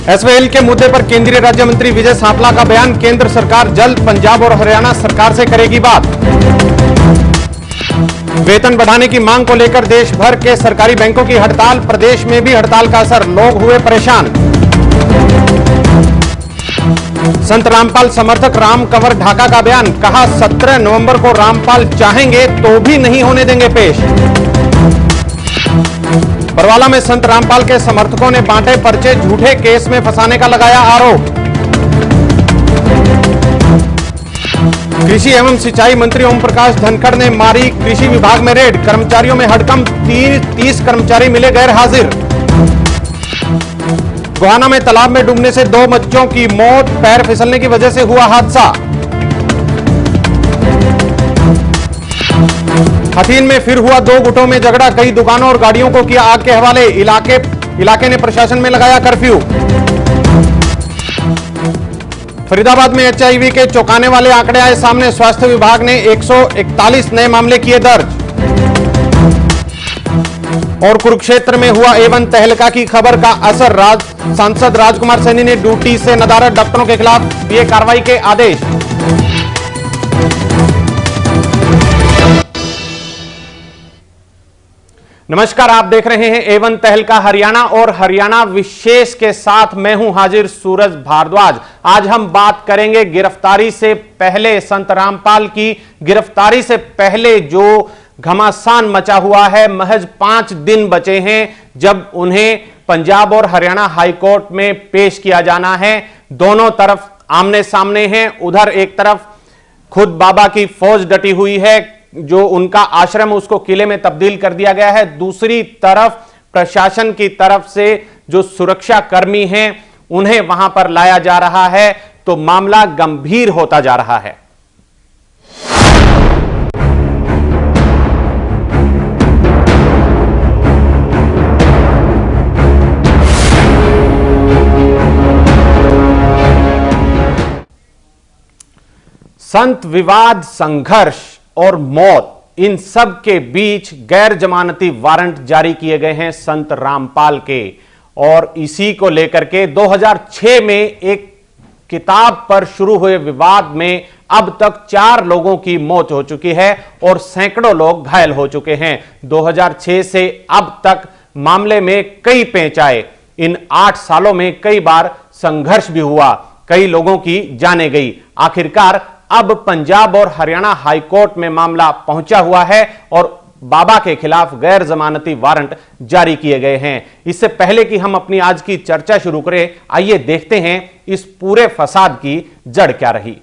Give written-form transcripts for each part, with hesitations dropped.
SYL के मुद्दे पर केंद्रीय राज्य मंत्री विजय सांपला का बयान। केंद्र सरकार जल्द पंजाब और हरियाणा सरकार से करेगी बात। वेतन बढ़ाने की मांग को लेकर देश भर के सरकारी बैंकों की हड़ताल। प्रदेश में भी हड़ताल का असर, लोग हुए परेशान। संत रामपाल समर्थक राम कंवर ढाका का बयान। कहा 17 नवंबर को रामपाल चाहेंगे तो भी नहीं होने देंगे पेश। बरवाला में संत रामपाल के समर्थकों ने बांटे पर्चे, झूठे केस में फंसाने का लगाया आरोप। कृषि एवं सिंचाई मंत्री ओम प्रकाश धनखड़ ने मारी कृषि विभाग में रेड। कर्मचारियों में हड़कंप, 30 कर्मचारी मिले गैर हाजिर। गोहाना में तालाब में डूबने से 2 बच्चों की मौत, पैर फिसलने की वजह से हुआ हादसा। हथीन में फिर हुआ 2 गुटों में झगड़ा, कई दुकानों और गाड़ियों को किया आग के हवाले। इलाके ने प्रशासन में लगाया कर्फ्यू। फरीदाबाद में एचआईवी के चौंकाने वाले आंकड़े आए सामने। स्वास्थ्य विभाग ने 141 नए मामले किए दर्ज। और कुरुक्षेत्र में हुआ A1 तहलका की खबर का असर, सांसद राजकुमार सैनी ने ड्यूटी से नदारद, डॉक्टरों के खिलाफ दिए कार्रवाई के आदेश। नमस्कार, आप देख रहे हैं A1 तहलका हरियाणा और हरियाणा विशेष के साथ मैं हूं हाजिर सूरज भारद्वाज। आज हम बात करेंगे गिरफ्तारी से पहले, संत रामपाल की गिरफ्तारी से पहले जो घमासान मचा हुआ है। महज 5 दिन बचे हैं जब उन्हें पंजाब और हरियाणा हाईकोर्ट में पेश किया जाना है। दोनों तरफ आमने सामने हैं। उधर एक तरफ खुद बाबा की फौज डटी हुई है, जो उनका आश्रम उसको किले में तब्दील कर दिया गया है। दूसरी तरफ प्रशासन की तरफ से जो सुरक्षा कर्मी हैं उन्हें वहां पर लाया जा रहा है, तो मामला गंभीर होता जा रहा है। संत विवाद, संघर्ष और मौत, इन सब के बीच गैर जमानती वारंट जारी किए गए हैं संत रामपाल के। और इसी को लेकर के 2006 में एक किताब पर शुरू हुए विवाद में अब तक 4 लोगों की मौत हो चुकी है और सैकड़ों लोग घायल हो चुके हैं। 2006 से अब तक मामले में कई पेंच आए। इन 8 सालों में कई बार संघर्ष भी हुआ, कई लोगों की जानें गई। आखिरकार अब पंजाब और हरियाणा हाईकोर्ट में मामला पहुंचा हुआ है और बाबा के खिलाफ गैर जमानती वारंट जारी किए गए हैं। इससे पहले कि हम अपनी आज की चर्चा शुरू करें, आइए देखते हैं इस पूरे फसाद की जड़ क्या रही।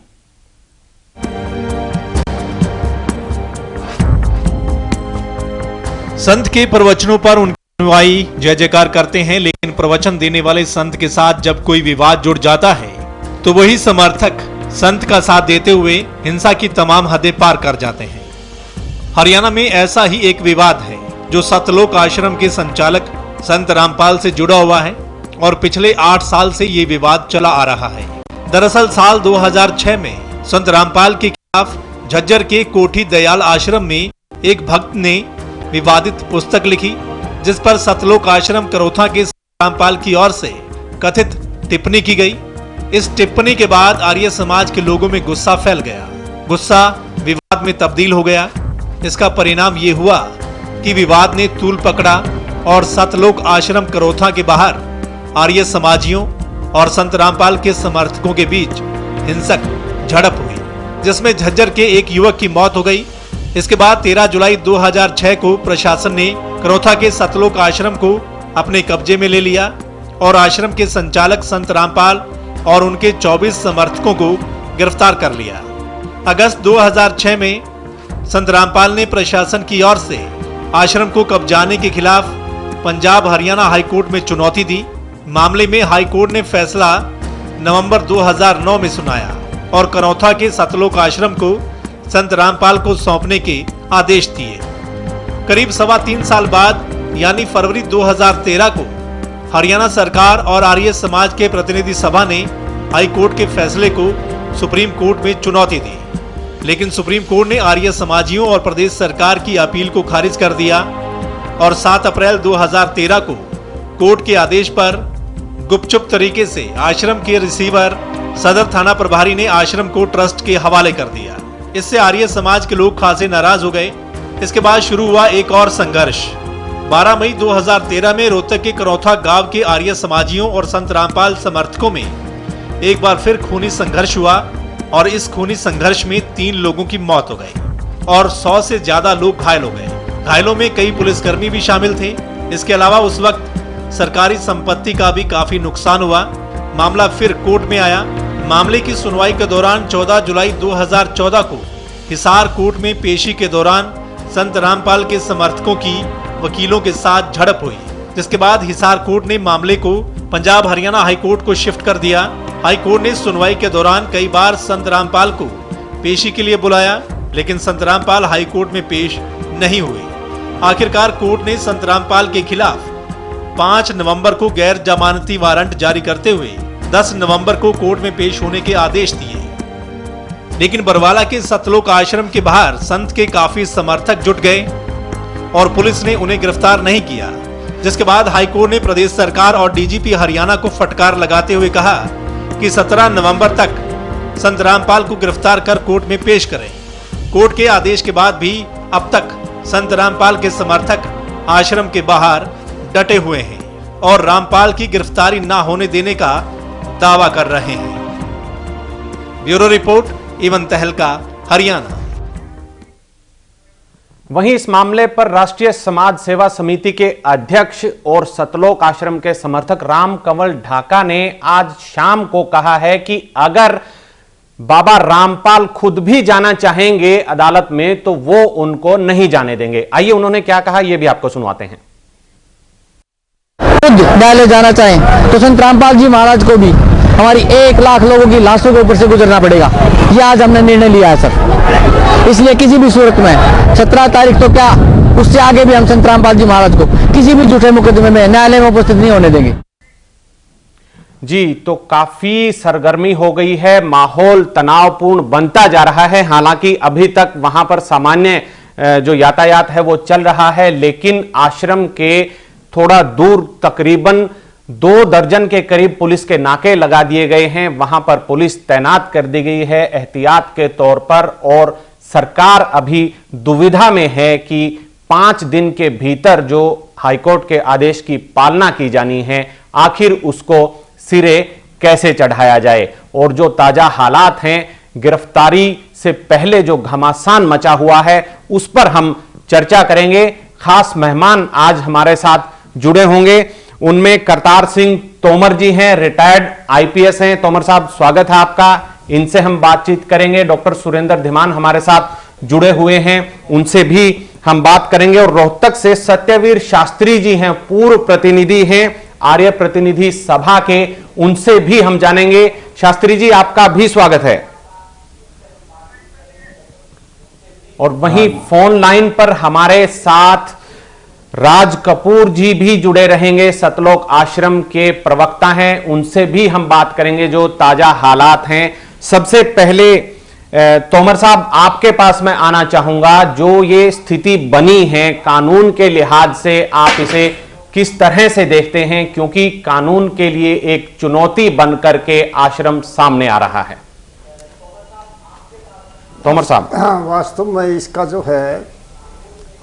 संत के प्रवचनों पर उनके अनुयायी जय जयकार करते हैं, लेकिन प्रवचन देने वाले संत के साथ जब कोई विवाद जुड़ जाता है तो वही समर्थक संत का साथ देते हुए हिंसा की तमाम हदें पार कर जाते हैं। हरियाणा में ऐसा ही एक विवाद है जो सतलोक आश्रम के संचालक संत रामपाल से जुड़ा हुआ है और पिछले 8 साल से ये विवाद चला आ रहा है। दरअसल साल 2006 में संत रामपाल के खिलाफ झज्जर के कोठी दयाल आश्रम में एक भक्त ने विवादित पुस्तक लिखी, जिस पर सतलोक आश्रम करोथा के संत रामपाल की ओर से कथित टिप्पणी की गई। इस टिप्पणी के बाद आर्य समाज के लोगों में गुस्सा फैल गया। गुस्सा विवाद में तब्दील हो गया। इसका परिणाम ये हुआ कि विवाद ने तूल पकड़ा और सतलोक आश्रम करोथा के बाहर आर्य समाजियों और संत रामपाल के समर्थकों के बीच हिंसक झड़प हुई, जिसमें झज्जर के एक युवक की मौत हो गई। इसके बाद 13 जुलाई 2006 को प्रशासन ने करोथा के सतलोक आश्रम को अपने कब्जे में ले लिया और आश्रम के संचालक संत रामपाल और उनके 24 समर्थकों को गिरफ्तार कर लिया। अगस्त 2006 में संत रामपाल ने प्रशासन की ओर से आश्रम को कब्जाने के खिलाफ पंजाब हरियाणा हाईकोर्ट में चुनौती दी। मामले में हाईकोर्ट ने फैसला नवंबर 2009 में सुनाया और करोथा के सतलोक आश्रम को संत रामपाल को सौंपने के आदेश दिए। करीब 3.25 साल बाद यानी फरवरी 2013 को हरियाणा सरकार और आर्य समाज के प्रतिनिधि सभा ने हाई कोर्ट के फैसले को सुप्रीम कोर्ट में चुनौती दी, लेकिन सुप्रीम कोर्ट ने आर्य समाजियों और प्रदेश सरकार की अपील को खारिज कर दिया और 7 अप्रैल 2013 को कोर्ट के आदेश पर गुपचुप तरीके से आश्रम के रिसीवर सदर थाना प्रभारी ने आश्रम को ट्रस्ट के हवाले कर दिया। इससे आर्य समाज के लोग खासे नाराज हो गए। इसके बाद शुरू हुआ एक और संघर्ष। 12 मई 2013 में रोहतक के करौथा गांव के आर्य समाजियों और संत रामपाल समर्थकों में एक बार फिर खूनी संघर्ष हुआ और इस खूनी संघर्ष में 3 लोगों की मौत हो गई और 100 से ज्यादा लोग घायल हो गए। घायलों में कई पुलिसकर्मी भी शामिल थे। इसके अलावा उस वक्त सरकारी संपत्ति का भी काफी नुकसान हुआ। मामला फिर कोर्ट में आया। मामले की सुनवाई के दौरान 14 जुलाई 2014 को हिसार कोर्ट में पेशी के दौरान संत रामपाल के समर्थकों की वकीलों के साथ झड़प हुई, जिसके बाद हिसार कोर्ट ने मामले को पंजाब हरियाणा हाई कोर्ट को शिफ्ट कर दिया। हाई कोर्ट ने सुनवाई के दौरान कई बार संत रामपाल को पेशी के लिए बुलाया, लेकिन संत रामपाल हाई कोर्ट में पेश नहीं हुए। आखिरकार कोर्ट ने संत रामपाल के खिलाफ 5 नवंबर को गैर जमानती वारंट जारी करते हुए 10 नवंबर को कोर्ट में पेश होने के आदेश दिए। लेकिन बरवाला के सतलोक आश्रम के बाहर संत के काफी समर्थक जुट गए और पुलिस ने उन्हें गिरफ्तार नहीं किया, जिसके बाद हाईकोर्ट ने प्रदेश सरकार और डीजीपी हरियाणा को फटकार लगाते हुए कहा कि 17 नवंबर तक संत रामपाल को गिरफ्तार कर कोर्ट में पेश करें। कोर्ट के आदेश के बाद भी अब तक संत रामपाल के समर्थक आश्रम के बाहर डटे हुए हैं और रामपाल की गिरफ्तारी न होने देने का दावा कर रहे हैं। ब्यूरो रिपोर्ट, इवन तहलका, हरियाणा। वहीं इस मामले पर राष्ट्रीय समाज सेवा समिति के अध्यक्ष और सतलोक आश्रम के समर्थक राम कंवल ढाका ने आज शाम को कहा है कि अगर बाबा रामपाल खुद भी जाना चाहेंगे अदालत में तो वो उनको नहीं जाने देंगे। आइए उन्होंने क्या कहा, यह भी आपको सुनवाते हैं। खुद न्यायालय जाना चाहें तो संत रामपाल जी महाराज को भी हमारी 1 लाख लोगों की लाशों के ऊपर से गुजरना पड़ेगा। ये आज हमने निर्णय लिया है सर। इसलिए किसी भी सूरत में 17 तारीख तो क्या, उससे आगे भी हम संत रामपाल जी महाराज को किसी भी झूठे मुकदमे में न्यायालय में उपस्थित नहीं होने देंगे। जी, तो काफी सरगर्मी हो गई है, माहौल तनावपूर्ण बनता जा रहा है। हालांकि अभी तक वहां पर सामान्य जो यातायात है वो चल रहा है, लेकिन आश्रम के थोड़ा दूर तकरीबन 2 दर्जन के करीब पुलिस के नाके लगा दिए गए हैं। वहां पर पुलिस तैनात कर दी गई है एहतियात के तौर पर, और सरकार अभी दुविधा में है कि 5 दिन के भीतर जो हाईकोर्ट के आदेश की पालना की जानी है, आखिर उसको सिरे कैसे चढ़ाया जाए। और जो ताजा हालात हैं, गिरफ्तारी से पहले जो घमासान मचा हुआ है, उस पर हम चर्चा करेंगे। खास मेहमान आज हमारे साथ जुड़े होंगे, उनमें करतार सिंह तोमर जी हैं, रिटायर्ड आईपीएस हैं। तोमर साहब, स्वागत है आपका। इनसे हम बातचीत करेंगे। डॉक्टर सुरेंद्र धीमान हमारे साथ जुड़े हुए हैं, उनसे भी हम बात करेंगे। और रोहतक से सत्यवीर शास्त्री जी हैं, पूर्व प्रतिनिधि हैं आर्य प्रतिनिधि सभा के, उनसे भी हम जानेंगे। शास्त्री जी, आपका भी स्वागत है। और वहीं फोन लाइन पर हमारे साथ राज कपूर जी भी जुड़े रहेंगे, सतलोक आश्रम के प्रवक्ता हैं, उनसे भी हम बात करेंगे जो ताजा हालात हैं। सबसे पहले तोमर साहब, आपके पास मैं आना चाहूंगा। जो ये स्थिति बनी है कानून के लिहाज से, आप इसे किस तरह से देखते हैं, क्योंकि कानून के लिए एक चुनौती बनकर के आश्रम सामने आ रहा है। तोमर साहब। हाँ, वास्तव में इसका जो है,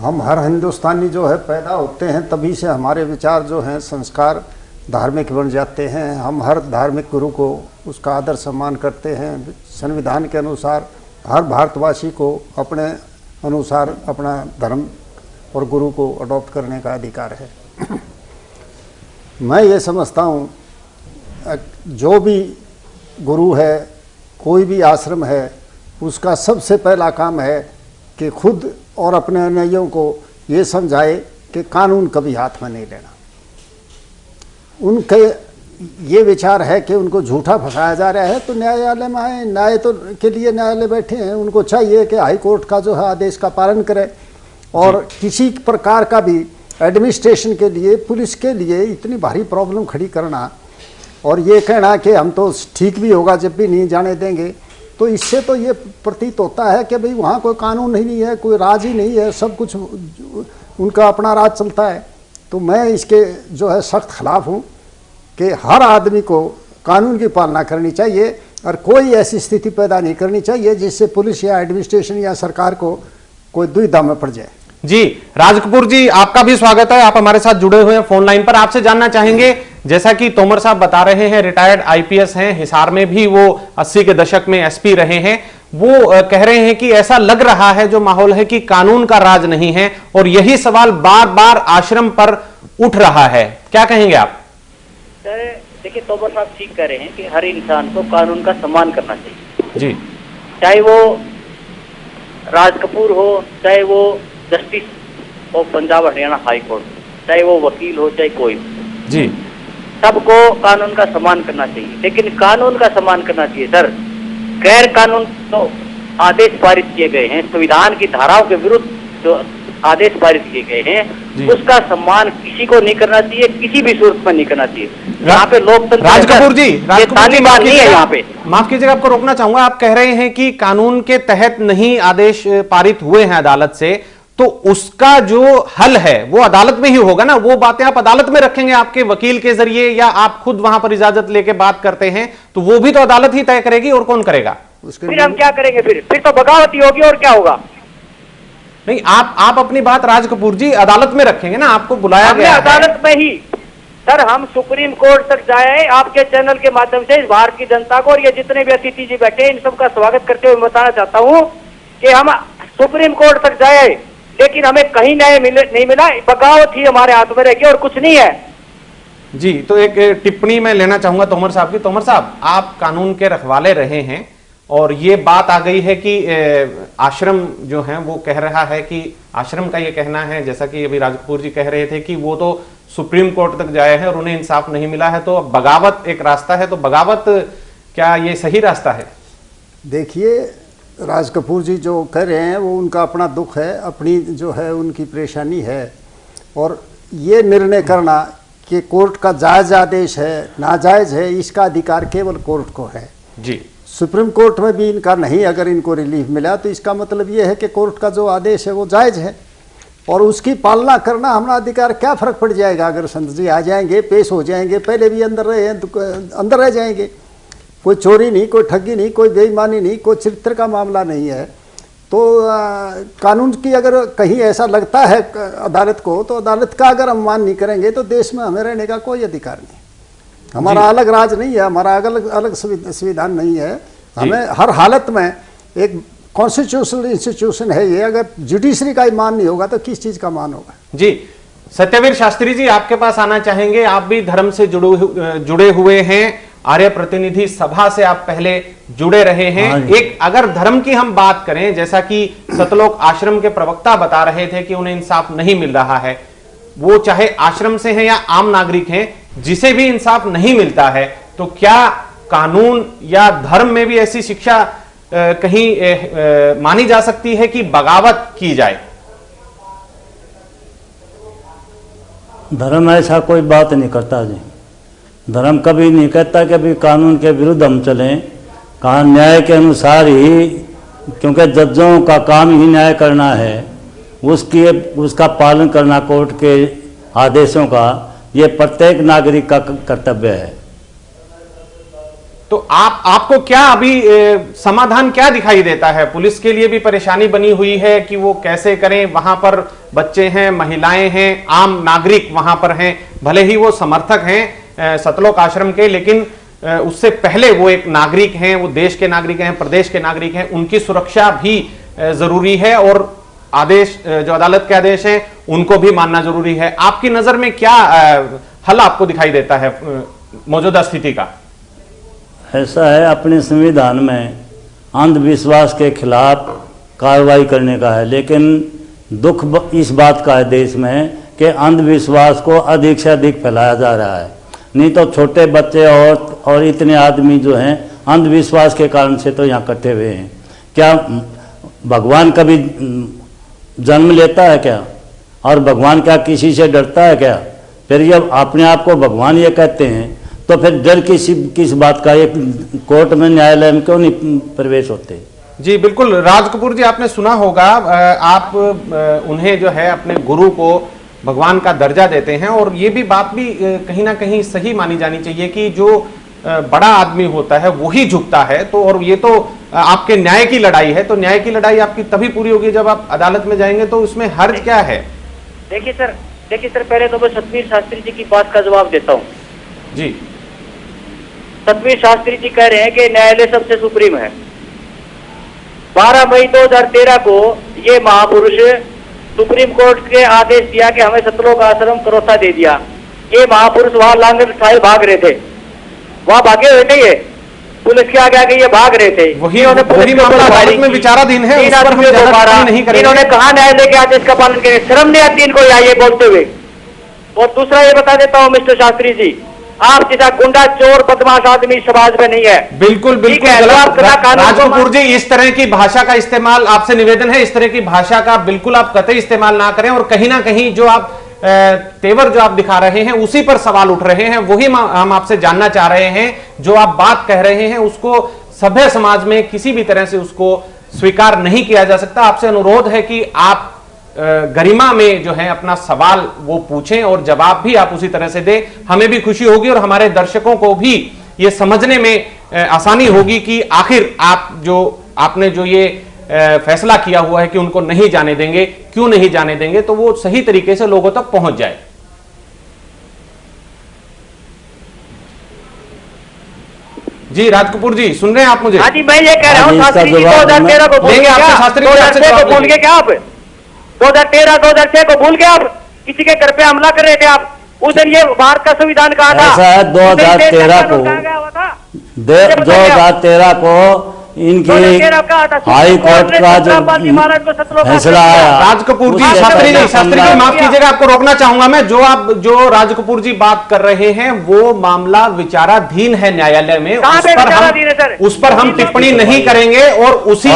हम हर हिंदुस्तानी जो है पैदा होते हैं तभी से हमारे विचार जो हैं, संस्कार धार्मिक बन जाते हैं। हम हर धार्मिक गुरु को उसका आदर सम्मान करते हैं। संविधान के अनुसार हर भारतवासी को अपने अनुसार अपना धर्म और गुरु को अडॉप्ट करने का अधिकार है। मैं ये समझता हूँ, जो भी गुरु है, कोई भी आश्रम है, उसका सबसे पहला काम है कि खुद और अपने अनुयायियों को ये समझाए कि कानून कभी हाथ में नहीं लेना। उनके ये विचार है कि उनको झूठा फंसाया जा रहा है तो न्यायालय में आए, न्याय तो के लिए न्यायालय बैठे हैं। उनको चाहिए कि हाई कोर्ट का जो है आदेश का पालन करें, और किसी प्रकार का भी एडमिनिस्ट्रेशन के लिए, पुलिस के लिए इतनी भारी प्रॉब्लम खड़ी करना और ये कहना कि हम तो ठीक भी होगा जब भी नहीं जाने देंगे, तो इससे तो ये प्रतीत होता है कि भाई वहाँ कोई कानून ही नहीं है, कोई राज ही नहीं है, सब कुछ उनका अपना राज चलता है। तो मैं इसके जो है सख्त खिलाफ हूँ। कि हर आदमी को कानून की पालना करनी चाहिए और कोई ऐसी स्थिति पैदा नहीं करनी चाहिए जिससे पुलिस या एडमिनिस्ट्रेशन या सरकार को कोई दुविधा में पड़ जाए। जी राज कपूर जी, आपका भी स्वागत है। आप हमारे साथ जुड़े हुए हैं फोन लाइन पर। आपसे जानना चाहेंगे, जैसा कि तोमर साहब बता रहे हैं, रिटायर्ड आईपीएस हैं, हिसार में भी वो 80 के दशक में एसपी रहे हैं। वो कह रहे हैं कि ऐसा लग रहा है जो माहौल है कि कानून का राज नहीं है, और यही सवाल बार बार आश्रम पर उठ रहा है। क्या कहेंगे आप? सर देखिए, तोमर साहब ठीक कह रहे हैं कि हर इंसान को कानून का सम्मान करना चाहिए जी, चाहे वो राज कपूर हो, चाहे वो justice of Punjab Haryana high court, चाहे वो वकील हो, चाहे कोई हो, जी, सबको कानून का सम्मान करना चाहिए। लेकिन कानून का सम्मान करना चाहिए सर, गैर कानून तो आदेश पारित किए गए हैं, संविधान की धाराओं के विरुद्ध जो आदेश पारित किए गए हैं, उसका सम्मान किसी को नहीं करना चाहिए, किसी भी सूरत में नहीं करना चाहिए। यहाँ पे लोकतंत्र राज कपूर जी, तालिबान नहीं है यहाँ पे। माफ कीजिएगा, आपको रोकना चाहूंगा। आप कह रहे हैं कि कानून के तहत नहीं आदेश पारित हुए हैं अदालत से, तो उसका जो हल है वो अदालत में ही होगा ना। वो बातें आप अदालत में रखेंगे आपके वकील के जरिए, या आप खुद वहां पर इजाजत लेके बात करते हैं, तो वो भी तो अदालत ही तय करेगी, और कौन करेगा? फिर हम क्या करेंगे? फिर तो बगावत ही होगी, और क्या होगा? नहीं, आप अपनी बात राज कपूर जी अदालत में रखेंगे ना, आपको बुलाया गया है। अदालत में ही सर, हम सुप्रीम कोर्ट तक जाए आपके चैनल के माध्यम से इस भारत की जनता को, और ये जितने भी अतिथि जी बैठे इन सबका स्वागत करते हुए बताना चाहता हूँ कि हम सुप्रीम कोर्ट तक जाए, लेकिन हमें कहीं न्याय नहीं मिला। बगावत ही हमारे हाथ में रहेगी और कुछ नहीं है। जी, तो एक टिप्पणी मैं लेना चाहूंगा तोमर साहब की। तोमर साहब, आप कानून के रखवाले रहे हैं, और ये बात आ गई है कि आश्रम जो है वो कह रहा है कि आश्रम का ये कहना है, जैसा कि अभी राज कपूर जी कह रहे थे, कि वो तो सुप्रीम कोर्ट तक जाए हैं और उन्हें इंसाफ नहीं मिला है, तो बगावत एक रास्ता है। तो बगावत क्या ये सही रास्ता है? देखिए, राज कपूर जी जो कह रहे हैं वो उनका अपना दुख है, अपनी जो है उनकी परेशानी है, और ये निर्णय करना कि कोर्ट का जायज़ आदेश है नाजायज़ है, इसका अधिकार केवल कोर्ट को है। जी, सुप्रीम कोर्ट में भी इनका नहीं, अगर इनको रिलीफ मिला तो इसका मतलब ये है कि कोर्ट का जो आदेश है वो जायज़ है, और उसकी पालना करना हमारा अधिकार। क्या फ़र्क पड़ जाएगा अगर संत जी आ जाएंगे, पेश हो जाएंगे, पहले भी अंदर रहे हैं तो अंदर रह जाएंगे। कोई चोरी नहीं, कोई ठगी नहीं, कोई बेईमानी नहीं, कोई चरित्र का मामला नहीं है। तो कानून की अगर कहीं ऐसा लगता है अदालत को, तो अदालत का अगर हम मान नहीं करेंगे तो देश में हमें रहने का कोई अधिकार नहीं। हमारा अलग राज नहीं है, हमारा अलग संविधान नहीं है। हमें हर हालत में एक कॉन्स्टिट्यूशनल इंस्टीट्यूशन है ये, अगर जुडिशरी का ही मान नहीं होगा तो किस चीज़ का मान होगा? जी, सत्यवीर शास्त्री जी आपके पास आना चाहेंगे। आप भी धर्म से जुड़े हुए हैं, आर्य प्रतिनिधि सभा से आप पहले जुड़े रहे हैं। एक अगर धर्म की हम बात करें, जैसा कि सतलोक आश्रम के प्रवक्ता बता रहे थे कि उन्हें इंसाफ नहीं मिल रहा है, वो चाहे आश्रम से हैं या आम नागरिक हैं, जिसे भी इंसाफ नहीं मिलता है, तो क्या कानून या धर्म में भी ऐसी शिक्षा कहीं मानी जा सकती है कि बगावत की जाए? धर्म ऐसा कोई बात नहीं करता जी। धर्म कभी नहीं कहता कि अभी कानून के विरुद्ध हम चलें। कहा न्याय के अनुसार ही, क्योंकि जजों का काम ही न्याय करना है, उसका पालन करना कोर्ट के आदेशों का, ये प्रत्येक नागरिक का कर्तव्य है। तो आपको क्या अभी समाधान क्या दिखाई देता है? पुलिस के लिए भी परेशानी बनी हुई है कि वो कैसे करें, वहां पर बच्चे हैं, महिलाएं हैं, आम नागरिक वहां पर हैं, भले ही वो समर्थक हैं सतलोक आश्रम के, लेकिन उससे पहले वो एक नागरिक हैं, वो देश के नागरिक हैं, प्रदेश के नागरिक हैं, उनकी सुरक्षा भी जरूरी है, और आदेश जो अदालत के आदेश हैं उनको भी मानना जरूरी है। आपकी नजर में क्या हल आपको दिखाई देता है मौजूदा स्थिति का? ऐसा है, अपने संविधान में अंधविश्वास के खिलाफ कार्रवाई करने का है, लेकिन दुख इस बात का है देश में कि अंधविश्वास को अधिक से अधिक फैलाया जा रहा है। नहीं तो छोटे बच्चे और इतने आदमी जो हैं अंधविश्वास के कारण से तो यहाँ इकट्ठे हुए हैं। क्या भगवान कभी जन्म लेता है क्या? और भगवान क्या किसी से डरता है क्या? फिर जब अपने आप को भगवान ये कहते हैं तो फिर डर किस बात का? ये कोर्ट में न्यायालय में क्यों नहीं प्रवेश होते? जी बिल्कुल। राज कपूर जी, आपने सुना होगा, आप उन्हें जो है अपने गुरु को भगवान का दर्जा देते हैं। और ये भी बात भी कहीं ना कहीं सही मानी जानी चाहिए कि जो बड़ा आदमी होता है वही झुकता है। तो और ये तो आपके न्याय की लड़ाई है, तो न्याय की लड़ाई आपकी तभी पूरी होगी जब आप अदालत में जाएंगे, तो उसमें हर्ज क्या है? देखिए सर पहले तो मैं सतवीर शास्त्री जी की बात का जवाब देता हूँ जी। सतवीर शास्त्री जी कह रहे हैं कि न्यायालय सबसे सुप्रीम है। 12 मई 2013 को ये महापुरुष सुप्रीम कोर्ट के आदेश दिया कि हमें सतलोक आश्रम करोसा दे दिया। ये महापुरुष वहां लांगर साहिब भाग रहे थे, वहां भागे हुए थे, ये पुलिस के आगे आगे ये भाग रहे थे। वही मामला अदालत में विचाराधीन है, उस पर हम ज्यादा नहीं करेंगे। इन्होंने कहा न्यायालय के आदेश का पालन करें, शर्म नहीं आती इनको ये बोलते हुए। और दूसरा ये बता देता हूँ मिस्टर शास्त्री जी, आप जैसा गुंडा चोर बदमाश आदमी समाज में नहीं है। बिल्कुल बिल्कुल राज कपूर जी, इस तरह की भाषा का इस्तेमाल, आपसे निवेदन है इस तरह की भाषा का बिल्कुल आप कतई इस्तेमाल ना करें। और कहीं ना कहीं जो आप तेवर जो आप दिखा रहे हैं उसी पर सवाल उठ रहे हैं, वही हम आपसे जानना चाह रहे हैं। जो आप बात कह रहे हैं उसको सभ्य समाज में किसी भी तरह से उसको स्वीकार नहीं किया जा सकता। आपसे अनुरोध है कि आप गरिमा में जो है अपना सवाल वो पूछें और जवाब भी आप उसी तरह से दें। हमें भी खुशी होगी और हमारे दर्शकों को भी ये समझने में आसानी होगी कि आखिर आपने जो ये फैसला किया हुआ है कि उनको नहीं जाने देंगे, क्यों नहीं जाने देंगे, तो वो सही तरीके से लोगों तक पहुंच जाए। जी राज कपूर जी, सुन रहे हैं आप मुझे? हाँ जी, मैं ये कह रहा हूँ शास्त्री जी 2013 को भूल गए क्या? 2006 को भूल गए क्या आप? 2013-2006 को भूल गए आप? किसी के घर पे हमला कर रहे थे आप उस दिन। ये भारत का संविधान कहा था। ऐसा है 2013 को इनकी हाई कोर्ट का जो फैसला आया। राज कपूर जी, शास्त्री जी माफ कीजिएगा, आपको रोकना चाहूंगा मैं। जो राज कपूर जी बात कर रहे हैं वो मामला विचाराधीन है न्यायालय में, उस पर हम टिप्पणी नहीं करेंगे। और उसी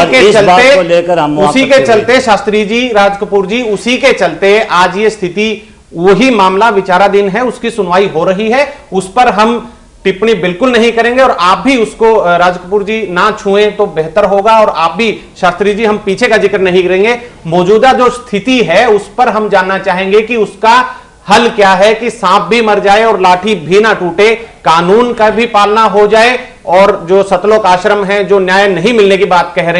के चलते शास्त्री जी, राज कपूर जी, उसी के चलते आज ये स्थिति, वही मामला विचाराधीन है, उसकी सुनवाई हो रही है, उस पर हम टिप्पणी बिल्कुल नहीं करेंगे। और आप भी उसको राज कपूर जी ना छुएं तो बेहतर होगा। और आप भी शास्त्री जी, हम पीछे का जिक्र नहीं करेंगे। मौजूदा जो स्थिति है उस पर हम जानना चाहेंगे कि उसका हल क्या है, कि सांप भी मर जाए और लाठी भी ना टूटे, कानून का भी पालना हो जाए। और जो सतलोक आश्रम है, जो न्याय नहीं मिलने की बात कह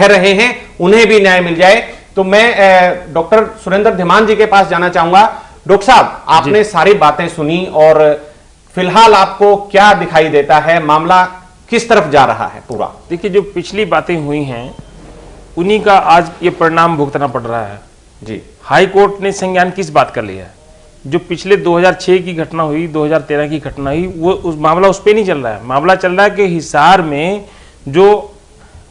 रहे हैं उन्हें भी न्याय मिल जाए। तो मैं डॉक्टर सुरेंद्र धीमान जी के पास जाना चाहूंगा। डॉक्टर साहब, आपने सारी बातें सुनी और फिलहाल आपको क्या दिखाई देता है, मामला किस तरफ जा रहा है पूरा? देखिए, जो पिछली बातें हुई हैं उन्हीं का आज ये परिणाम भुगतना पड़ रहा है। जी, हाई कोर्ट ने संज्ञान किस बात कर लिया है? जो पिछले 2006 की घटना हुई, 2013 की घटना हुई, वो उस मामला उस पर नहीं चल रहा है। मामला चल रहा है कि हिसार में जो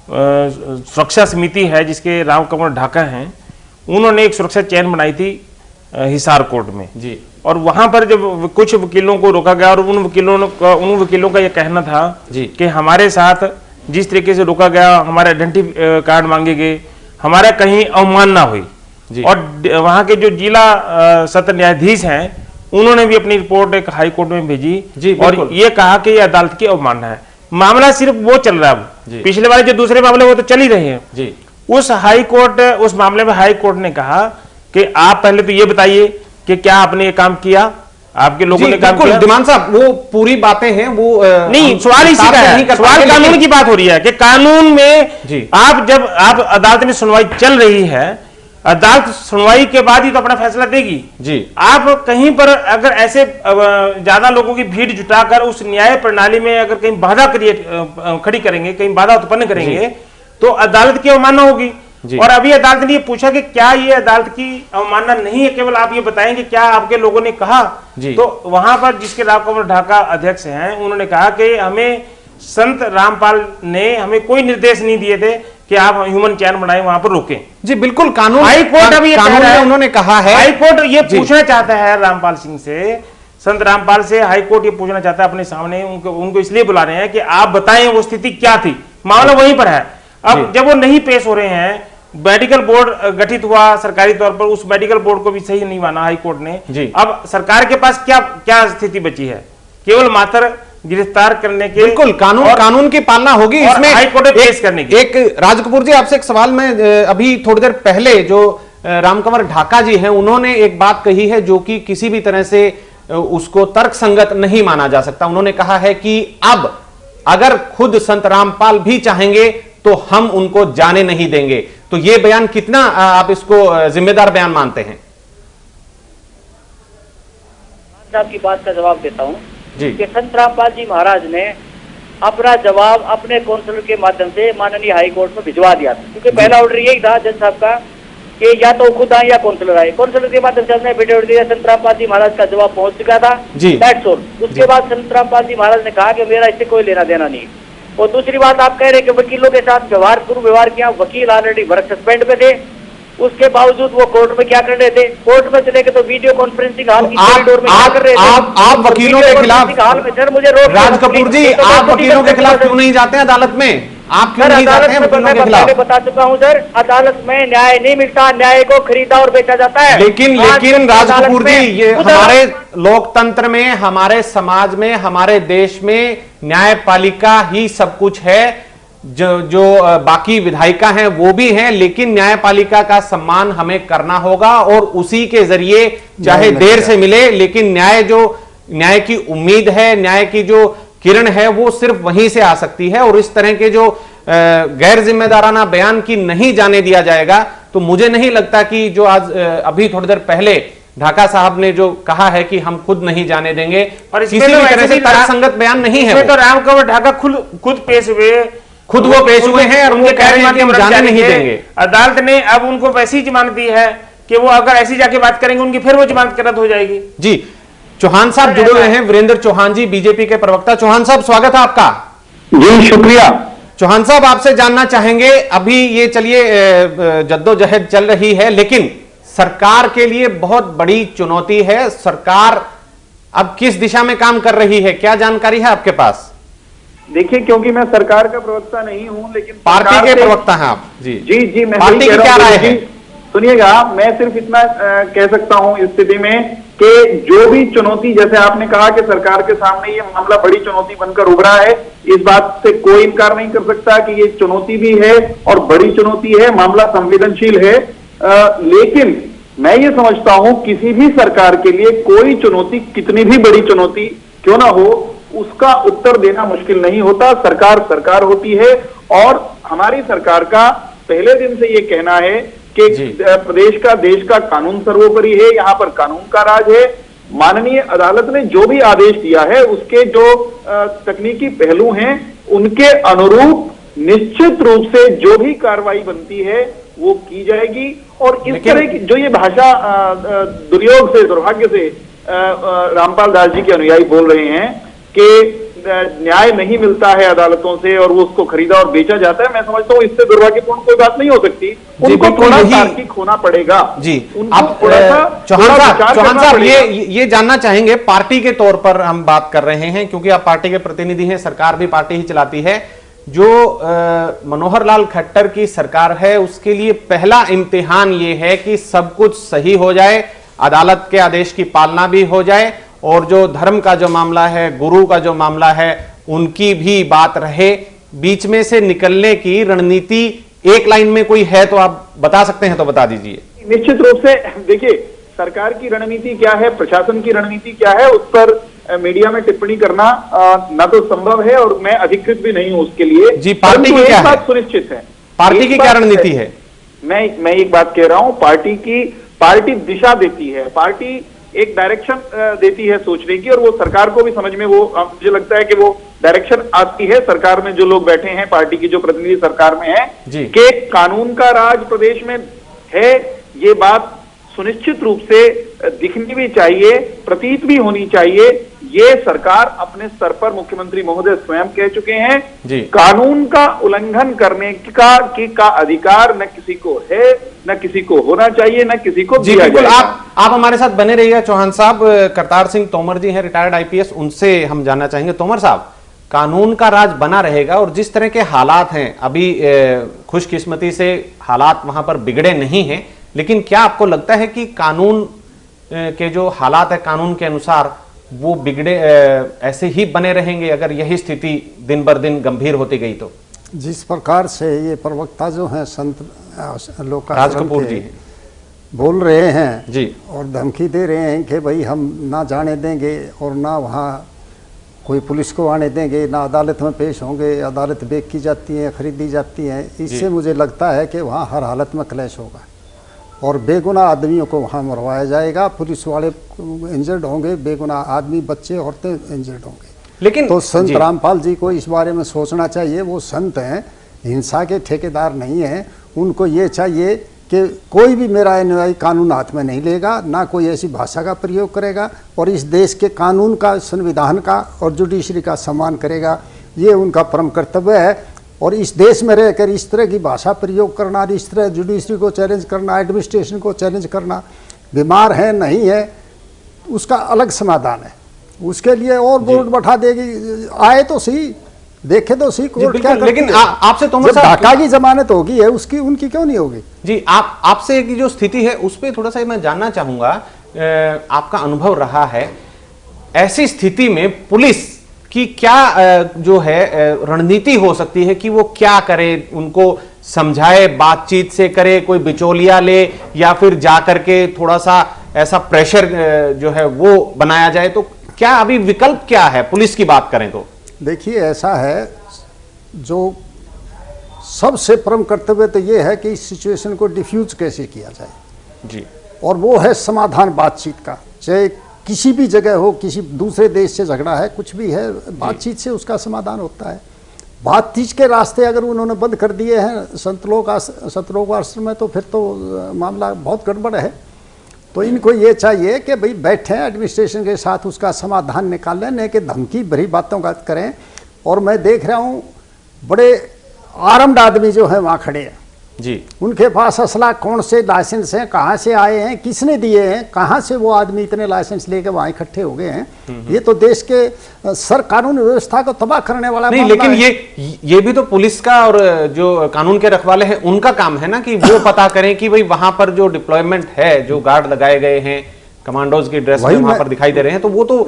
सुरक्षा समिति है, जिसके राम कंवर ढाका हैं, उन्होंने एक सुरक्षा चैन बनाई थी हिसार कोर्ट में जी। और वहां पर जब कुछ वकीलों को रोका गया और उन वकीलों का यह कहना था जी कि हमारे साथ जिस तरीके से रोका गया, हमारे आइडेंटिटी कार्ड मांगे गए, हमारा कहीं अवमानना हुई जी। और वहां के जो जिला सत्र न्यायाधीश हैं उन्होंने भी अपनी रिपोर्ट एक हाई कोर्ट में भेजी जी, और ये कहा कि यह अदालत की अवमानना है। मामला सिर्फ वो चल रहा है, पिछले वाले जो दूसरे मामले वो तो चल ही रहे हैं जी। उस मामले में हाई कोर्ट ने कहा कि आप पहले तो ये बताइए कि क्या आपने ये काम किया, आपके लोगों ने काम किया। दिमान साहब, वो पूरी बातें हैं, वो नहीं, सवाल इसी का है, सवाल कानून की बात हो रही है कि कानून में आप अदालत में सुनवाई चल रही है, अदालत सुनवाई के बाद ही तो अपना फैसला देगी जी। आप कहीं पर अगर ऐसे ज्यादा लोगों की भीड़ जुटाकर उस न्याय प्रणाली में अगर कहीं बाधा खड़ी करेंगे, कहीं बाधा उत्पन्न करेंगे, तो अदालत की अवमानना होगी। और अभी अदालत ने ये पूछा कि क्या ये अदालत की अवमानना नहीं है, केवल आप ये बताएं कि क्या आपके लोगों ने कहा। तो वहां पर जिसके राम कंवर ढाका अध्यक्ष हैं, उन्होंने कहा कि हमें संत रामपाल ने हमें कोई निर्देश नहीं दिए थे कि आप ह्यूमन चैन बनाए, वहां पर रोकें जी। बिल्कुल, कानून हाई कोर्ट अभी उन्होंने कहा है, हाई कोर्ट ये पूछना चाहता है रामपाल सिंह से, संत रामपाल से हाई कोर्ट ये पूछना चाहता है अपने सामने, उनको इसलिए बुला रहे हैं कि आप बताएं वो स्थिति क्या थी, मामला वहीं पर है। अब जब वो नहीं पेश हो रहे हैं, मेडिकल बोर्ड गठित हुआ सरकारी तौर पर, उस मेडिकल बोर्ड को भी सही नहीं माना हाई कोर्ट ने जी। अब सरकार के पास क्या स्थिति बची है? केवल मात्र गिरफ्तार करने के, बिल्कुल कानून की पालना होगी, इसमें हाई कोर्ट पेश करने की। एक राज कपूर जी, आपसे एक सवाल मैं अभी थोड़ी देर पहले जो रामकंवर ढाका जी हैं, उन्होंने एक बात कही है जो कि किसी भी तरह से उसको तर्कसंगत नहीं माना जा सकता। उन्होंने कहा है कि अब अगर खुद संत रामपाल भी चाहेंगे तो हम उनको जाने नहीं देंगे। तो यह बयान कितना आप इसको जिम्मेदार बयान मानते हैं? आपकी बात का जवाब देता हूं जी। कि संत रामपाल जी महाराज ने अपना जवाब अपने काउंसिलर के माध्यम से माननीय हाई कोर्ट में भिजवा दिया था, क्योंकि पहला ऑर्डर यही था जज साहब का कि या तो खुद आए या काउंसिलर आए। काउंसिलर के माध्यम से हमने एफिडेविट दिया, संत रामपाल जी महाराज का जवाब पहुंच चुका था। That's all. उसके बाद संत रामपाल जी महाराज ने कहा कि मेरा इससे कोई लेना देना नहीं। और दूसरी बात, आप कह रहे हैं कि वकीलों के साथ दुर्व्यवहार किया। वकील ऑलरेडी वर्क सस्पेंड पे थे, उसके बावजूद वो कोर्ट में क्या कर रहे थे? कोर्ट में चले गए तो वीडियो कॉन्फ्रेंसिंग हॉल की कॉरिडोर में क्या कर रहे थे? आप वकीलों के खिलाफ हाल में सर मुझे रोक राज कपूर जी, आप वकीलों के खिलाफ क्यों नहीं जाते अदालत में? आप क्यों नहीं जाते हैं वकीलों के खिलाफ? बता चुका हूं सर, अदालत में न्याय नहीं मिलता, न्याय को खरीदा और बेचा जाता है। लेकिन राज कपूर जी, ये हमारे लोकतंत्र में, हमारे समाज में, हमारे देश में न्यायपालिका ही सब कुछ है। जो बाकी विधायिका हैं वो भी हैं, लेकिन न्यायपालिका का सम्मान हमें करना होगा और उसी के जरिए चाहे देर से मिले, लेकिन न्याय की उम्मीद है, न्याय की जो किरण है वो सिर्फ वहीं से आ सकती है। और इस तरह के जो गैर जिम्मेदाराना बयान की नहीं जाने दिया जाएगा, तो मुझे नहीं लगता कि जो आज अभी थोड़ी देर पहले ढाका साहब ने जो कहा है कि हम खुद नहीं जाने देंगे, और किसी भी तरह से तर्कसंगत बयान नहीं है। तो रामकंवर ढाका खुद पेश हुए, खुद वो पेश हुए हैं और उनके कह रहे हैं कि हम जाने नहीं देंगे। अदालत ने अब उनको वैसी जमानत दी है कि वो अगर ऐसी जाके बात करेंगे उनकी फिर वो जमानत रद्द हो जाएगी। जी, चौहान साहब जुड़े हुए हैं, वीरेंद्र चौहान जी, बीजेपी के प्रवक्ता। चौहान साहब, स्वागत है आपका। जी शुक्रिया। चौहान साहब, आपसे जानना चाहेंगे, अभी ये चलिए जद्दोजहद चल रही है, लेकिन सरकार के लिए बहुत बड़ी चुनौती है। सरकार अब किस दिशा में काम कर रही है, क्या जानकारी है आपके पास? देखिए, क्योंकि मैं सरकार का प्रवक्ता नहीं हूं, लेकिन पार्टी के प्रवक्ता हैं आप। जी जी जी, मैं पार्टी की क्या राय है? सुनिएगा, मैं सिर्फ इतना कह सकता हूं इस स्थिति में कि जो भी चुनौती, जैसे आपने कहा कि सरकार के सामने ये मामला बड़ी चुनौती बनकर उभरा है, इस बात से कोई इनकार नहीं कर सकता कि ये चुनौती भी है और बड़ी चुनौती है, मामला संवेदनशील है। लेकिन मैं ये समझता हूं किसी भी सरकार के लिए कोई चुनौती, कितनी भी बड़ी चुनौती क्यों ना हो, उसका उत्तर देना मुश्किल नहीं होता। सरकार सरकार होती है और हमारी सरकार का पहले दिन से ये कहना है कि प्रदेश का, देश का कानून सर्वोपरि है, यहाँ पर कानून का राज है। माननीय अदालत ने जो भी आदेश दिया है उसके जो तकनीकी पहलू हैं उनके अनुरूप निश्चित रूप से जो भी कार्रवाई बनती है वो की जाएगी। और इस तरह की जो ये भाषा दुर्योग से, दुर्भाग्य से रामपाल दास जी के अनुयायी बोल रहे हैं कि न्याय नहीं मिलता है अदालतों से और वो उसको खरीदा और बेचा जाता है, मैं समझता हूँ इससे दुर्भाग्यपूर्ण कोई बात नहीं हो सकती। उनको थोड़ा तार्किक होना पड़ेगा। जी, आप चौहान साहब ये जानना चाहेंगे, पार्टी के तौर पर हम बात कर रहे हैं क्योंकि आप पार्टी के प्रतिनिधि हैं, सरकार भी पार्टी ही चलाती है। जो मनोहर लाल खट्टर की सरकार है उसके लिए पहला इम्तिहान ये है कि सब कुछ सही हो जाए, अदालत के आदेश की पालना भी हो जाए और जो धर्म का जो मामला है, गुरु का जो मामला है, उनकी भी बात रहे। बीच में से निकलने की रणनीति एक लाइन में कोई है तो आप बता सकते हैं तो बता दीजिए। निश्चित रूप से देखिए, सरकार की रणनीति क्या है, प्रशासन की रणनीति क्या है, उस पर मीडिया में टिप्पणी करना ना तो संभव है और मैं अधिकृत भी नहीं हूं उसके लिए। जी, पार्टी की क्या है? सुनिश्चित है, पार्टी की क्या रणनीति है? मैं एक बात कह रहा हूं, पार्टी दिशा देती है, पार्टी एक डायरेक्शन देती है सोचने की, और वो सरकार को भी समझ में, वो मुझे लगता है कि वो डायरेक्शन आती है सरकार में जो लोग बैठे हैं, पार्टी की जो प्रतिनिधि सरकार में है, कि कानून का राज प्रदेश में है। ये बात सुनिश्चित रूप से दिखनी भी चाहिए, प्रतीत भी होनी चाहिए। ये सरकार अपने स्तर पर मुख्यमंत्री महोदय स्वयं कह चुके हैं, कानून का उल्लंघन करने का अधिकार न किसी को है, न किसी को होना चाहिए, न किसी को दिया जाएगा। आप हमारे साथ बने रहिएगा। चौहान साहब, करतार सिंह तोमर जी हैं, रिटायर्ड आईपीएस, उनसे हम जानना चाहेंगे। तोमर साहब, कानून का राज बना रहेगा और जिस तरह के हालात हैं अभी, खुशकिस्मती से हालात वहां पर बिगड़े नहीं हैं, लेकिन क्या आपको लगता है कि कानून के जो हालात है, कानून के अनुसार वो बिगड़े ऐसे ही बने रहेंगे अगर यही स्थिति दिन बर दिन गंभीर होती गई तो? जिस प्रकार से ये प्रवक्ता जो हैं संत राज कपूर जी, बोल रहे हैं जी और धमकी दे रहे हैं कि भाई हम ना जाने देंगे और ना वहाँ कोई पुलिस को आने देंगे, ना अदालत में पेश होंगे, अदालत बेच की जाती हैं, खरीदी जाती हैं, इससे मुझे लगता है कि वहाँ हर हालत में क्लैश होगा और बेगुनाह आदमियों को वहाँ मरवाया जाएगा। पुलिस वाले इंजर्ड होंगे, बेगुनाह आदमी, बच्चे, औरतें इंजर्ड होंगे। लेकिन तो संत रामपाल जी को इस बारे में सोचना चाहिए। वो संत हैं, हिंसा के ठेकेदार नहीं हैं। उनको ये चाहिए कि कोई भी मेरा अनुयायी कानून हाथ में नहीं लेगा, ना कोई ऐसी भाषा का प्रयोग करेगा और इस देश के कानून का, संविधान का और जुडिशरी का सम्मान करेगा। ये उनका परम कर्तव्य है। और इस देश में रहकर इस तरह की भाषा प्रयोग करना, इस तरह जुडिशरी को चैलेंज करना, एडमिनिस्ट्रेशन को चैलेंज करना, बीमार है नहीं है उसका अलग समाधान है। उसके लिए और बोर्ड बैठा देगी, आए तो सही, देखे तो सही कोर्ट क्या करती है। लेकिन आपसे तोमर साहब, ढाका की जमानत होगी है उसकी, उनकी क्यों नहीं होगी? जी आपसे की जो स्थिति है उस पर थोड़ा सा मैं जानना चाहूंगा, आपका अनुभव रहा है ऐसी स्थिति में पुलिस की क्या जो है रणनीति हो सकती है कि वो क्या करे, उनको समझाए, बातचीत से करे, कोई बिचौलिया ले, या फिर जाकर के थोड़ा सा ऐसा प्रेशर जो है वो बनाया जाए? तो क्या अभी विकल्प क्या है पुलिस की बात करें तो? देखिए ऐसा है, जो सबसे परम कर्तव्य तो ये है कि इस सिचुएशन को डिफ्यूज कैसे किया जाए जी, और वो है समाधान बातचीत का। चाहे किसी भी जगह हो, किसी दूसरे देश से झगड़ा है, कुछ भी है, बातचीत से उसका समाधान होता है। बातचीत के रास्ते अगर उन्होंने बंद कर दिए हैं सतलोक आश्रम में, तो फिर तो मामला बहुत गड़बड़ है। तो इनको ये चाहिए कि भाई बैठें, एडमिनिस्ट्रेशन के साथ उसका समाधान निकालें, नहीं कि धमकी भरी बातों का करें। और मैं देख रहा हूँ बड़े आर्म्ड आदमी जो है वहाँ खड़े हैं जी, उनके पास असला कौन से लाइसेंस हैं, कहाँ से आए हैं, किसने दिए हैं, कहाँ से वो आदमी इतने लाइसेंस लेके वहाँ इकट्ठे हो गए हैं। ये तो देश के सर कानून व्यवस्था को तबाह करने वाला नहीं। लेकिन ये भी तो पुलिस का और जो कानून के रखवाले हैं उनका काम है ना कि वो पता करें कि भाई वहां पर जो डिप्लॉयमेंट है, जो गार्ड लगाए गए हैं, कमांडोज की ड्रेस में वहां पर दिखाई दे रहे हैं, तो वो तो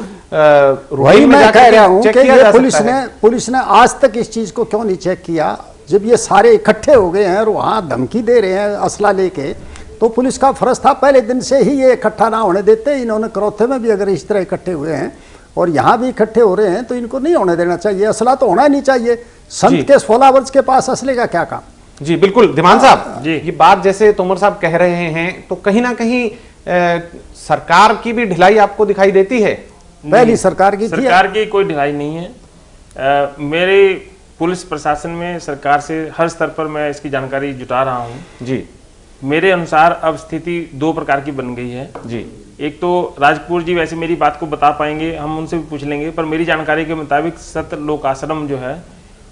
वही मैं कह रहा हूँ कि पुलिस ने आज तक इस चीज को क्यों नहीं चेक किया। जब ये सारे इकट्ठे हो गए हैं और वहाँ धमकी दे रहे हैं असला लेके, तो पुलिस का फर्ज था पहले दिन से ही ये इकट्ठा ना होने देते। इन्होंने करौथे में भी अगर इस तरह इकट्ठे हुए हैं और यहाँ भी इकट्ठे हो रहे हैं तो इनको नहीं होने देना चाहिए। असला तो होना ही नहीं चाहिए। संत के फॉलोवर्स के पास असले का क्या काम? जी बिल्कुल। धीमान साहब जी, ये बात जैसे तोमर साहब कह रहे हैं तो कहीं ना कहीं सरकार की भी ढिलाई आपको दिखाई देती है? पहली सरकार की कोई ढिलाई नहीं है। मेरे पुलिस प्रशासन में सरकार से हर स्तर पर मैं इसकी जानकारी जुटा रहा हूं जी। मेरे अनुसार अब स्थिति दो प्रकार की बन गई है जी। एक तो राजपुर जी वैसे मेरी बात को बता पाएंगे, हम उनसे भी पूछ लेंगे, पर मेरी जानकारी के मुताबिक सतलोक आश्रम जो है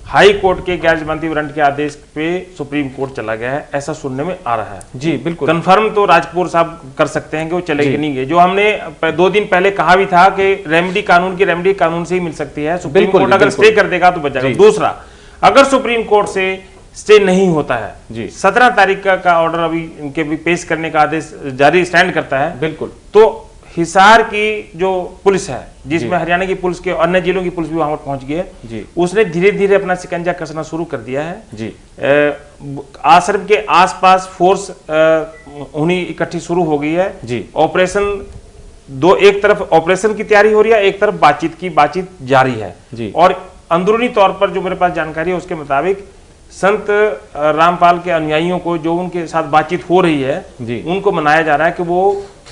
हाई कोर्ट के गैर जमानती वारंट के आदेश पे सुप्रीम कोर्ट चला गया है, ऐसा सुनने में आ रहा है जी। बिल्कुल कंफर्म तो राजपुर साहब कर सकते हैं कि वो चलेगी नहीं गए। जो हमने 2 दिन पहले कहा भी था कि रेमेडी कानून से ही मिल सकती है। सुप्रीम कोर्ट अगर स्टे कर देगा तो बच जाएगा। दूसरा, अगर सुप्रीम कोर्ट से स्टे नहीं होता है जी, 17 तारीख का ऑर्डर अभी इनके भी पेश करने का आदेश जारी स्टैंड करता है बिल्कुल, तो हिसार की जो पुलिस है, जिसमें हरियाणा की पुलिस के अन्य जिलों की पुलिस भी वहां पर पहुंच गई है जी, उसने धीरे धीरे अपना शिकंजा कसना शुरू कर दिया है जी। आश्रम के आसपास फोर्स उन्हीं इकट्ठी शुरू हो गई है जी। ऑपरेशन एक तरफ ऑपरेशन की तैयारी हो रही है, एक तरफ बातचीत जारी है जी। और अंदरूनी तौर पर जो मेरे पास जानकारी है उसके मुताबिक संत रामपाल के अनुयायियों को जो उनके साथ बातचीत हो रही है जी, उनको मनाया जा रहा है कि वो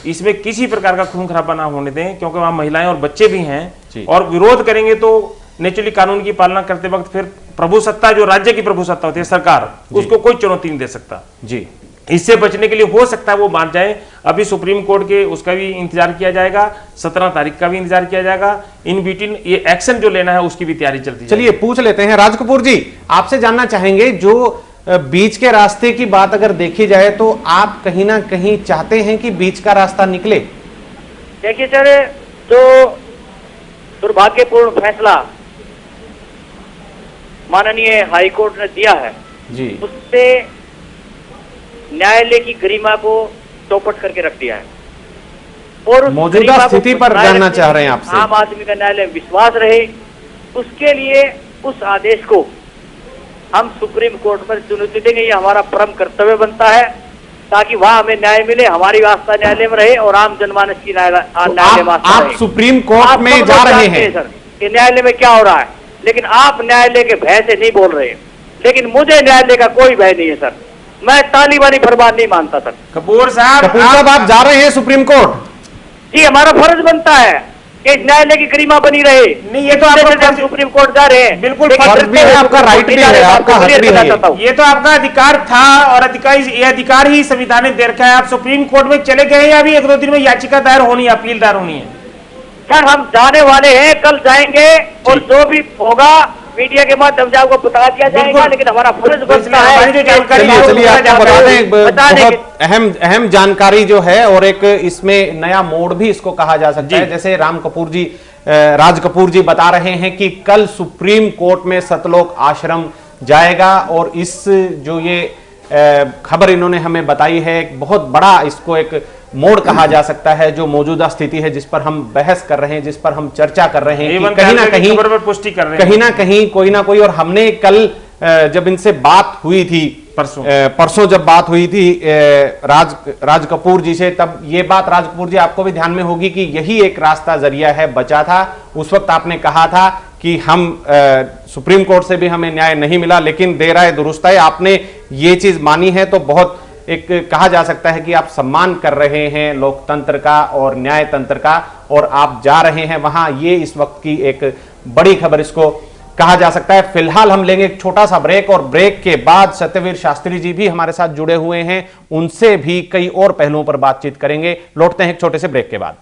इसमें किसी प्रकार का खून खराबा ना होने दें, क्योंकि वहां महिलाएं और बच्चे भी हैं और विरोध करेंगे तो नेचुरली कानून की पालना करते वक्त फिर प्रभु सत्ता, जो राज्य की प्रभु सत्ता होती है सरकार, उसको कोई चुनौती नहीं दे सकता जी। इससे बचने के लिए हो सकता है वो मान जाए। अभी सुप्रीम कोर्ट के उसका भी इंतजार किया जाएगा, 17 तारीख का भी इंतजार किया जाएगा। इन बिटवीन ये एक्शन जो लेना है उसकी भी तैयारी चलती है। चलिए पूछ लेते हैं राज कपूर जी, आपसे जानना चाहेंगे, जो बीच के रास्ते की बात अगर देखी जाए तो आप कहीं ना कहीं चाहते हैं कि बीच का रास्ता निकले? देखिए सर, जो दुर्भाग्यपूर्ण फैसला माननीय हाईकोर्ट ने दिया है जी, उससे न्यायालय की गरिमा को चौपट करके रख दिया है और मौजूदा स्थिति पर जानना चाह रहे हैं आपसे। आम आदमी का न्यायालय विश्वास रहे, उसके लिए उस आदेश को हम सुप्रीम कोर्ट में चुनौती देंगे। ये हमारा परम कर्तव्य बनता है ताकि वहां हमें न्याय मिले, हमारी आस्था न्यायालय में रहे और आम जनमानस की न्यायालय में आस्था आप रहे। सुप्रीम कोर्ट आप में सब जा लोग रहे जानते हैं सर कि न्यायालय में क्या हो रहा है, लेकिन आप न्यायालय के भय से नहीं बोल रहे। लेकिन मुझे न्यायालय का कोई भय नहीं है सर, मैं तालिबानी फरमान नहीं मानता सर। कपूर साहब, कपूर साहब आप जा रहे हैं सुप्रीम कोर्ट? जी, हमारा फर्ज बनता है कि न्यायालय की गरिमा बनी रहे। नहीं, ये तो आपका सुप्रीम कोर्ट जा रहे हैं, बिल्कुल लेकिन फर्ज भी है, आपका राइट भी है, आपका हक भी है। ये तो आपका अधिकार था और ये अधिकार ही संविधान ने दे रखा है। आप सुप्रीम कोर्ट में चले गए या अभी 1-2 दिन में याचिका दायर होनी है, अपील दायर होनी है? सर हम जाने वाले हैं, कल जाएंगे और जो भी होगा मीडिया के माध्यम से आपको बता दिया जाएगा, लेकिन हमारा फर्ज बनता है। हमारी जो जानकारी चलिए आपको बता दें, बताने बहुत अहम जानकारी जो है और एक इसमें नया मोड़ भी इसको कहा जा सकता है। जैसे राज कपूर जी बता रहे हैं कि कल सुप्रीम कोर्ट में सतलोक आश्रम जाएगा और इस जो ये खबर इन्होंने हमें बताई है, एक बहुत बड़ा इसको एक मोड़ कहा जा सकता है। जो मौजूदा स्थिति है जिस पर हम बहस कर रहे हैं, जिस पर हम चर्चा कर रहे हैं, कि कहीं ना कहीं खबर पर पुष्टि कर रहे हैं, कहीं ना कहीं कोई ना कोई, और हमने कल जब इनसे बात हुई थी परसों जब बात हुई थी राज कपूर जी से, तब ये बात राज कपूर जी आपको भी ध्यान में होगी कि यही एक रास्ता जरिया है बचा था। उस वक्त आपने कहा था कि हम सुप्रीम कोर्ट से भी हमें न्याय नहीं मिला, लेकिन देर आए दुरुस्त आए, आपने ये चीज मानी है। तो बहुत एक कहा जा सकता है कि आप सम्मान कर रहे हैं लोकतंत्र का और न्याय तंत्र का, और आप जा रहे हैं वहां। ये इस वक्त की एक बड़ी खबर इसको कहा जा सकता है। फिलहाल हम लेंगे एक छोटा सा ब्रेक, और ब्रेक के बाद सत्यवीर शास्त्री जी भी हमारे साथ जुड़े हुए हैं, उनसे भी कई और पहलुओं पर बातचीत करेंगे। लौटते हैं एक छोटे से ब्रेक के बाद।